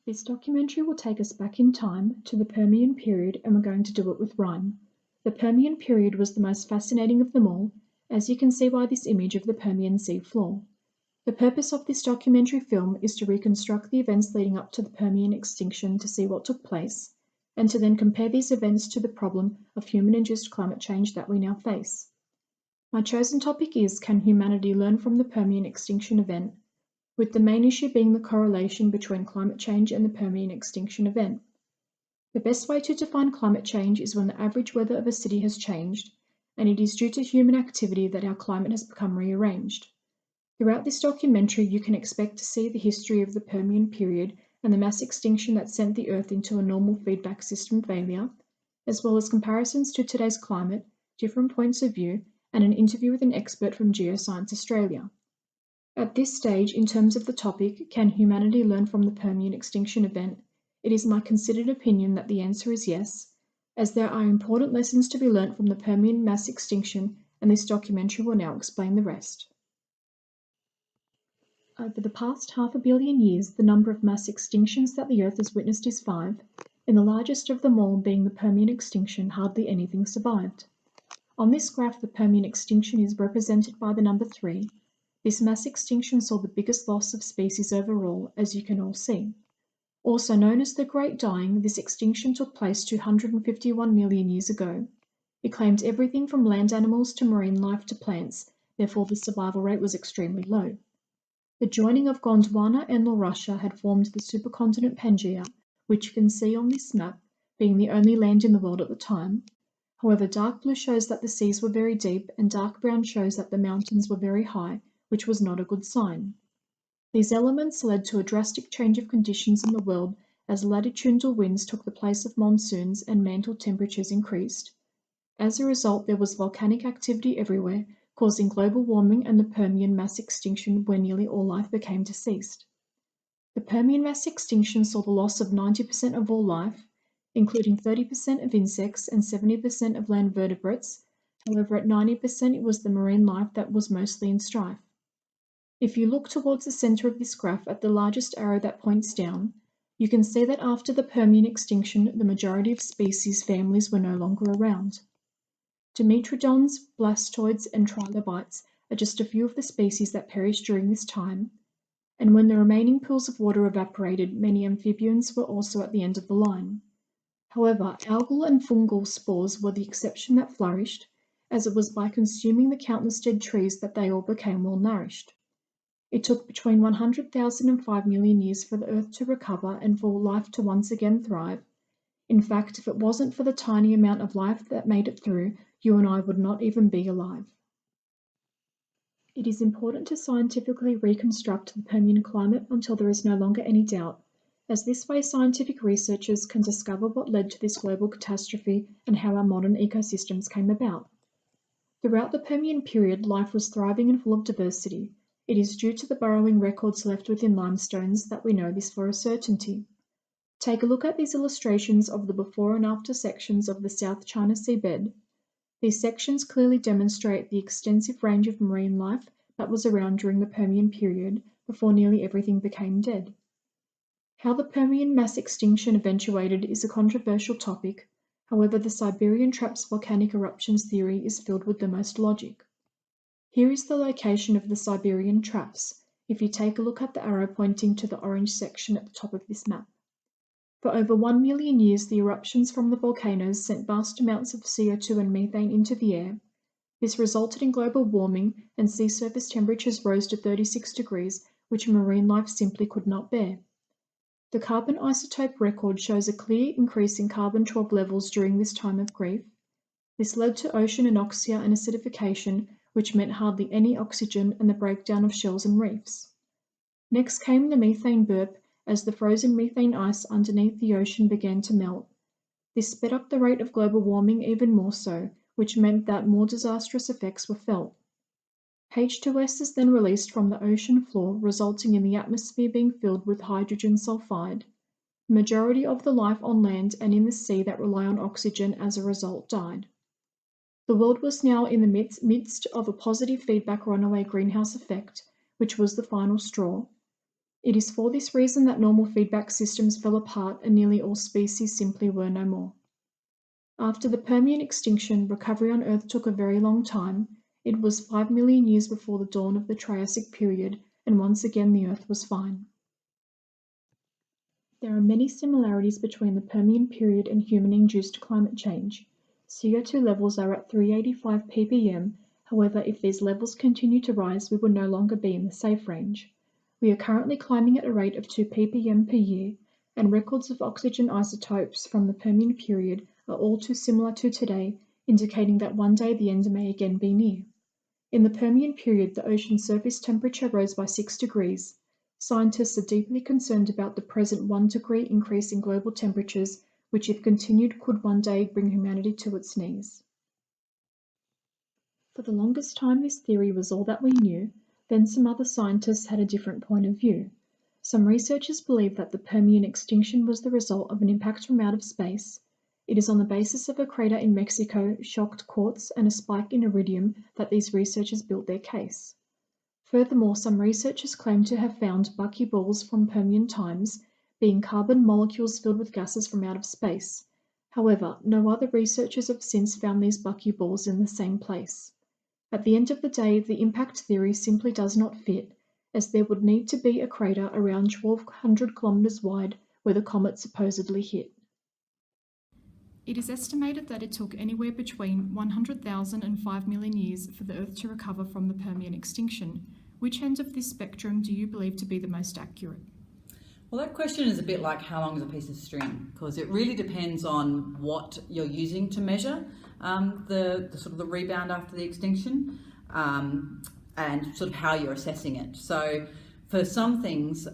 This documentary will take us back in time to the Permian period, and we're going to do it with rhyme. The Permian period was the most fascinating of them all, as you can see by this image of the Permian sea floor. The purpose of this documentary film is to reconstruct the events leading up to the Permian extinction to see what took place, and to then compare these events to the problem of human-induced climate change that we now face. My chosen topic is, can humanity learn from the Permian extinction event, with the main issue being the correlation between climate change and the Permian extinction event. The best way to define climate change is when the average weather of a city has changed, and it is due to human activity that our climate has become rearranged. Throughout this documentary, you can expect to see the history of the Permian period and the mass extinction that sent the Earth into a normal feedback system failure, as well as comparisons to today's climate, different points of view, and an interview with an expert from Geoscience Australia. At this stage, in terms of the topic, can humanity learn from the Permian extinction event, it is my considered opinion that the answer is yes, as there are important lessons to be learnt from the Permian mass extinction, and this documentary will now explain the rest. Over the past 500 million years, the number of mass extinctions that the Earth has witnessed is 5, and the largest of them all being the Permian extinction, hardly anything survived. On this graph, the Permian extinction is represented by the number 3. This mass extinction saw the biggest loss of species overall, as you can all see. Also known as the Great Dying, this extinction took place 251 million years ago. It claimed everything from land animals to marine life to plants, therefore the survival rate was extremely low. The joining of Gondwana and Laurussia had formed the supercontinent Pangaea, which you can see on this map, being the only land in the world at the time. However, dark blue shows that the seas were very deep, and dark brown shows that the mountains were very high, which was not a good sign. These elements led to a drastic change of conditions in the world as latitudinal winds took the place of monsoons and mantle temperatures increased. As a result, there was volcanic activity everywhere, causing global warming and the Permian mass extinction, where nearly all life became deceased. The Permian mass extinction saw the loss of 90% of all life, including 30% of insects and 70% of land vertebrates. However, at 90% it was the marine life that was mostly in strife. If you look towards the center of this graph at the largest arrow that points down, you can see that after the Permian extinction, the majority of species families were no longer around. Dimetrodons, blastoids, and trilobites are just a few of the species that perished during this time, and when the remaining pools of water evaporated, many amphibians were also at the end of the line. However, algal and fungal spores were the exception that flourished, as it was by consuming the countless dead trees that they all became well nourished. It took between 100,000 and 5 million years for the Earth to recover and for life to once again thrive. In fact, if it wasn't for the tiny amount of life that made it through, you and I would not even be alive. It is important to scientifically reconstruct the Permian climate until there is no longer any doubt, as this way scientific researchers can discover what led to this global catastrophe and how our modern ecosystems came about. Throughout the Permian period, life was thriving and full of diversity. It is due to the burrowing records left within limestones that we know this for a certainty. Take a look at these illustrations of the before and after sections of the South China Sea bed. These sections clearly demonstrate the extensive range of marine life that was around during the Permian period before nearly everything became dead. How the Permian mass extinction eventuated is a controversial topic. However, the Siberian Traps volcanic eruptions theory is filled with the most logic. Here is the location of the Siberian Traps, if you take a look at the arrow pointing to the orange section at the top of this map. For over 1 million years, the eruptions from the volcanoes sent vast amounts of CO2 and methane into the air. This resulted in global warming, and sea surface temperatures rose to 36 degrees, which marine life simply could not bear. The carbon isotope record shows a clear increase in carbon-12 levels during this time of grief. This led to ocean anoxia and acidification, which meant hardly any oxygen and the breakdown of shells and reefs. Next came the methane burp, as the frozen methane ice underneath the ocean began to melt. This sped up the rate of global warming even more so, which meant that more disastrous effects were felt. H2S is then released from the ocean floor, resulting in the atmosphere being filled with hydrogen sulfide. The majority of the life on land and in the sea that rely on oxygen as a result died. The world was now in the midst of a positive feedback runaway greenhouse effect, which was the final straw. It is for this reason that normal feedback systems fell apart and nearly all species simply were no more. After the Permian extinction, recovery on Earth took a very long time. It was 5 million years before the dawn of the Triassic period, and once again the Earth was fine. There are many similarities between the Permian period and human-induced climate change. CO2 levels are at 385 ppm, however, if these levels continue to rise, we would no longer be in the safe range. We are currently climbing at a rate of 2 ppm per year, and records of oxygen isotopes from the Permian period are all too similar to today, indicating that one day the end may again be near. In the Permian period, the ocean surface temperature rose by 6 degrees. Scientists are deeply concerned about the present 1 degree increase in global temperatures, which if continued could one day bring humanity to its knees. For the longest time this theory was all that we knew, then some other scientists had a different point of view. Some researchers believe that the Permian extinction was the result of an impact from out of space. It is on the basis of a crater in Mexico, shocked quartz, and a spike in iridium that these researchers built their case. Furthermore, some researchers claim to have found buckyballs from Permian times, being carbon molecules filled with gases from out of space. However, no other researchers have since found these buckyballs in the same place. At the end of the day, the impact theory simply does not fit, as there would need to be a crater around 1,200 kilometers wide where the comet supposedly hit. It is estimated that it took anywhere between 100,000 and 5 million years for the Earth to recover from the Permian extinction. Which end of this spectrum do you believe to be the most accurate? Well, that question is a bit like how long is a piece of string, because it really depends on what you're using to measure the sort of the rebound after the extinction, and sort of how you're assessing it. So for some things,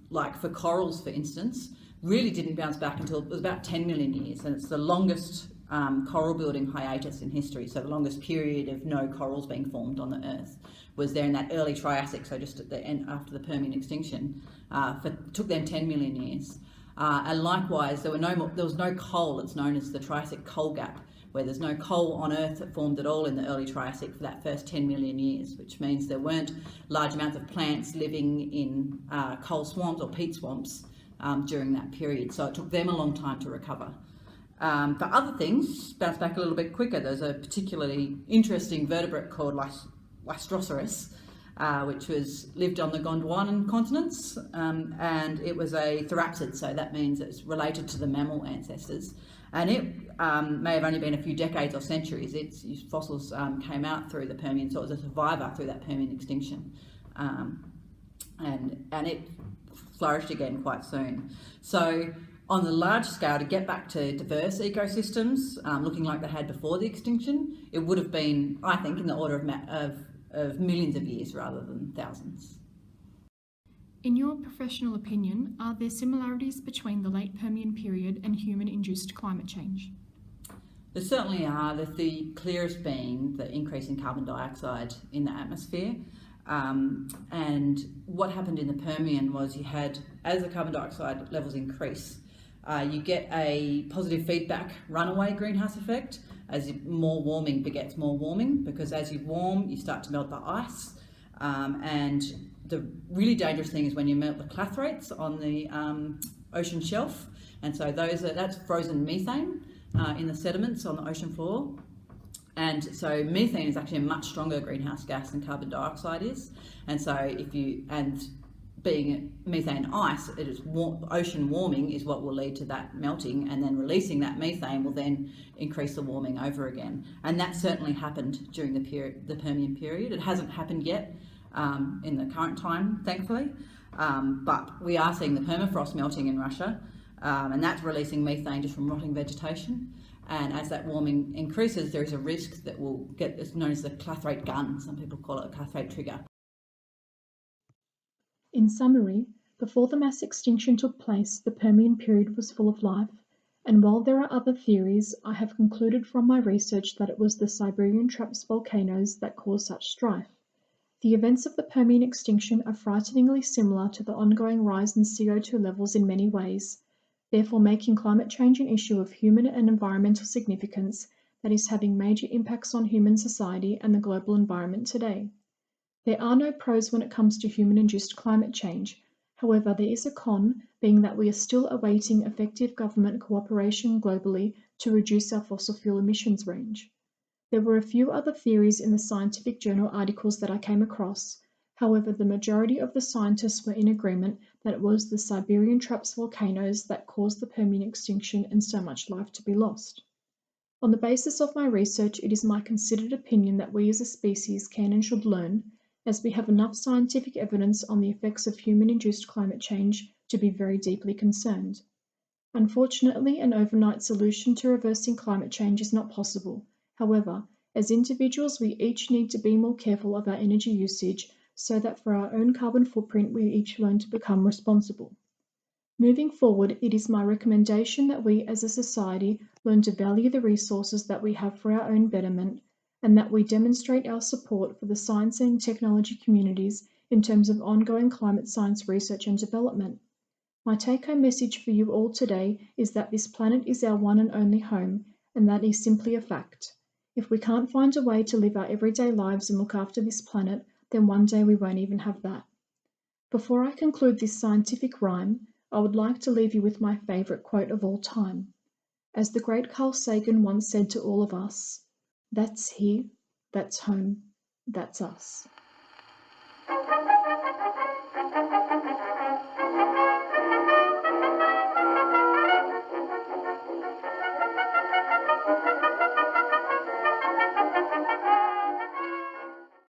like for corals, for instance, really didn't bounce back until it was about 10 million years, and it's the longest coral building hiatus in history. So the longest period of no corals being formed on the Earth was there in that early Triassic, so just at the end after the Permian extinction. Took them 10 million years. And likewise, there was no coal. It's known as the Triassic coal gap, where there's no coal on Earth that formed at all in the early Triassic for that first 10 million years, which means there weren't large amounts of plants living in coal swamps or peat swamps during that period. So it took them a long time to recover. For other things, bounce back a little bit quicker. There's a particularly interesting vertebrate called Lystroceros, which lived on the Gondwanan continents, and it was a therapsid, so that means it's related to the mammal ancestors. And it may have only been a few decades or centuries. Its fossils came out through the Permian, so it was a survivor through that Permian extinction. And it flourished again quite soon. So on the large scale, to get back to diverse ecosystems, looking like they had before the extinction, it would have been, I think, in the order of millions of years rather than thousands. In your professional opinion, are there similarities between the late Permian period and human-induced climate change? There certainly are, the clearest being the increase in carbon dioxide in the atmosphere. And what happened in the Permian was you had, as the carbon dioxide levels increase, you get a positive feedback runaway greenhouse effect, as more warming begets more warming, because as you warm, you start to melt the ice. And the really dangerous thing is when you melt the clathrates on the ocean shelf. And so that's frozen methane in the sediments on the ocean floor. And so methane is actually a much stronger greenhouse gas than carbon dioxide is. And so being methane ice, ocean warming is what will lead to that melting, and then releasing that methane will then increase the warming over again. And that certainly happened during the Permian period. It hasn't happened yet in the current time, thankfully, but we are seeing the permafrost melting in Russia, and that's releasing methane just from rotting vegetation. And as that warming increases, there is a risk that we'll get what's known as the clathrate gun. Some people call it a clathrate trigger. In summary, before the mass extinction took place, the Permian period was full of life, and while there are other theories, I have concluded from my research that it was the Siberian Traps volcanoes that caused such strife. The events of the Permian extinction are frighteningly similar to the ongoing rise in CO2 levels in many ways, therefore making climate change an issue of human and environmental significance that is having major impacts on human society and the global environment today. There are no pros when it comes to human-induced climate change. However, there is a con, being that we are still awaiting effective government cooperation globally to reduce our fossil fuel emissions range. There were a few other theories in the scientific journal articles that I came across. However, the majority of the scientists were in agreement that it was the Siberian Traps volcanoes that caused the Permian extinction and so much life to be lost. On the basis of my research, it is my considered opinion that we as a species can and should learn, as we have enough scientific evidence on the effects of human-induced climate change to be very deeply concerned. Unfortunately, an overnight solution to reversing climate change is not possible. However, as individuals, we each need to be more careful of our energy usage so that for our own carbon footprint, we each learn to become responsible. Moving forward, it is my recommendation that we as a society learn to value the resources that we have for our own betterment, and that we demonstrate our support for the science and technology communities in terms of ongoing climate science research and development. My take-home message for you all today is that this planet is our one and only home, and that is simply a fact. If we can't find a way to live our everyday lives and look after this planet, then one day we won't even have that. Before I conclude this scientific rhyme, I would like to leave you with my favourite quote of all time. As the great Carl Sagan once said to all of us, "That's here, that's home, that's us."